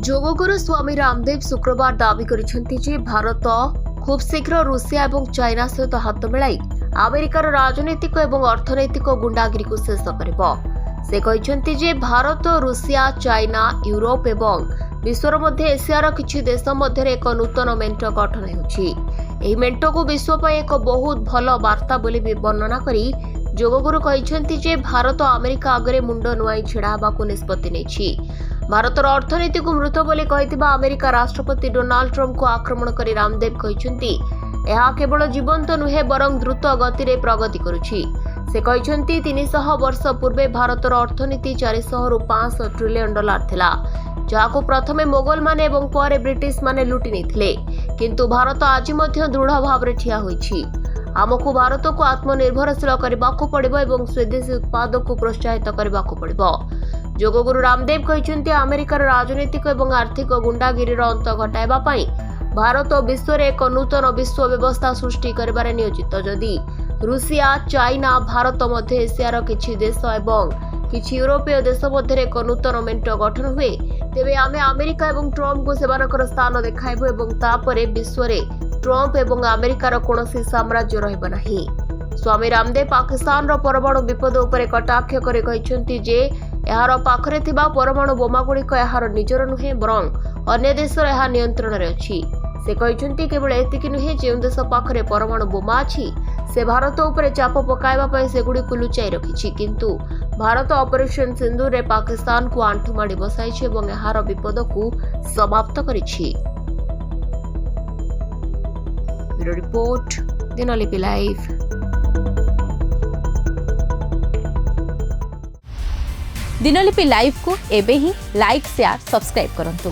ଯୋଗଗୁରୁ ସ୍ୱାମୀ ରାମଦେବ ଶୁକ୍ରବାର ଦାବି କରିଛନ୍ତି ଯେ ଭାରତ ଖୁବ୍ ଶୀଘ୍ର ରୁଷିଆ ଏବଂ ଚାଇନା ସହିତ ହାତ ମିଳାଇ ଆମେରିକାର ରାଜନୈତିକ ଏବଂ ଅର୍ଥନୈତିକ ଗୁଣ୍ଡାଗିରିକୁ ଶେଷ କରିବ। ସେ କହିଛନ୍ତି ଯେ ଭାରତ, ରୁଷିଆ, ଚାଇନା, ୟୁରୋପ ଏବଂ ବିଶ୍ୱର ମଧ୍ୟ ଏସିଆର କିଛି ଦେଶ ମଧ୍ୟରେ ଏକ ନୂତନ ମେଣ୍ଟ ଗଠନ ହେଉଛି। ଏହି ମେଣ୍ଟକୁ ବିଶ୍ୱ ପାଇଁ ଏକ ବହୁତ ଭଲ ବାର୍ତ୍ତା ବୋଲି ବର୍ଣ୍ଣନା କରି ଯୋଗଗୁରୁ କହିଛନ୍ତି ଯେ ଭାରତ ଆମେରିକା ଆଗରେ ମୁଣ୍ଡ ନୁଆଁଇ ଛିଡ଼ା ହେବାକୁ ନିଷ୍ପତ୍ତି ନେଇଛି। ଭାରତର ଅର୍ଥନୀତିକୁ ମୃତ ବୋଲି କହିଥିବା ଆମେରିକା ରାଷ୍ଟ୍ରପତି ଡୋନାଲ୍ଡ ଟ୍ରମ୍ପଙ୍କୁ ଆକ୍ରମଣ କରି ରାମଦେବ କହିଛନ୍ତି ଏହା କେବଳ ଜୀବନ୍ତ ନୁହେଁ ବରଂ ଦ୍ରୁତ ଗତିରେ ପ୍ରଗତି କରୁଛି। ସେ କହିଛନ୍ତି 300 ବର୍ଷ ପୂର୍ବେ ଭାରତର ଅର୍ଥନୀତି 400ରୁ 500 ଟ୍ରିଲିୟନ ଡଲାର ଥିଲା, ଯାହାକୁ ପ୍ରଥମେ ମୋଗଲମାନେ ଏବଂ ପରେ ବ୍ରିଟିଶମାନେ ଲୁଟି ନେଇଥିଲେ। କିନ୍ତୁ ଭାରତ ଆଜି ମଧ୍ୟ ଦୃଢ଼ ଭାବରେ ଠିଆ ହୋଇଛି। ଆମକୁ ଭାରତକୁ ଆତ୍ମନିର୍ଭରଶୀଳ କରିବାକୁ ପଡ଼ିବ ଏବଂ ସ୍ୱଦେଶୀ ଉତ୍ପାଦକୁ ପ୍ରୋତ୍ସାହିତ କରିବାକୁ ପଡ଼ିବ। ଯୋଗଗୁରୁ ରାମଦେବ କହିଛନ୍ତି ଆମେରିକାର ରାଜନୈତିକ ଏବଂ ଆର୍ଥିକ ଗୁଣ୍ଡାଗିରିର ଅନ୍ତ ଘଟାଇବା ପାଇଁ ଭାରତ ବିଶ୍ୱରେ ଏକ ନୂତନ ବିଶ୍ୱ ବ୍ୟବସ୍ଥା ସୃଷ୍ଟି କରିବାରେ ନିୟୋଜିତ। ଯଦି ରୁଷିଆ, ଚାଇନା, ଭାରତ ମଧ୍ୟ ଏସିଆର କିଛି ଦେଶ ଏବଂ କିଛି ୟୁରୋପୀୟ ଦେଶ ମଧ୍ୟରେ ଏକ ନୂତନ ମେଣ୍ଟ ଗଠନ ହୁଏ, ତେବେ ଆମେ ଆମେରିକା ଏବଂ ଟ୍ରମ୍ପଙ୍କୁ ସେମାନଙ୍କର ସ୍ଥାନ ଦେଖାଇବୁ ଏବଂ ତାପରେ ବିଶ୍ୱରେ ଟ୍ରମ୍ପ ଏବଂ ଆମେରିକାର କୌଣସି ସାମ୍ରାଜ୍ୟ ରହିବ ନାହିଁ। ସ୍ୱାମୀ ରାମଦେବ ପାକିସ୍ତାନର ପରମାଣୁ ବିପଦ ଉପରେ କଟାକ୍ଷ କରି କହିଛନ୍ତି ଯେ ଏହାର ପାଖରେ ଥିବା ପରମାଣୁ ବୋମାଗୁଡ଼ିକ ଏହାର ନିଜର ନୁହେଁ ବରଂ ଅନ୍ୟ ଦେଶର ଏହା ନିୟନ୍ତ୍ରଣରେ ଅଛି। ସେ କହିଛନ୍ତି କେବଳ ଏତିକି ନୁହେଁ, ଯେଉଁ ଦେଶ ପାଖରେ ପରମାଣୁ ବୋମା ଅଛି ସେ ଭାରତ ଉପରେ ଚାପ ପକାଇବା ପାଇଁ ସେଗୁଡ଼ିକୁ ଲୁଚାଇ ରଖିଛି। କିନ୍ତୁ ଭାରତ ଅପରେସନ ସିନ୍ଦୁରରେ ପାକିସ୍ତାନକୁ ଆଣ୍ଠୁମାଡ଼ି ବସାଇଛି ଏବଂ ଏହାର ବିପଦକୁ ସମାପ୍ତ କରିଛି। ବ୍ୟୁରୋ ରିପୋର୍ଟ, ଦିନଲିପି ଲାଇଭ୍। दिनलिपि लाइव को एबे ही लाइक शेयर सब्सक्राइब करंतु।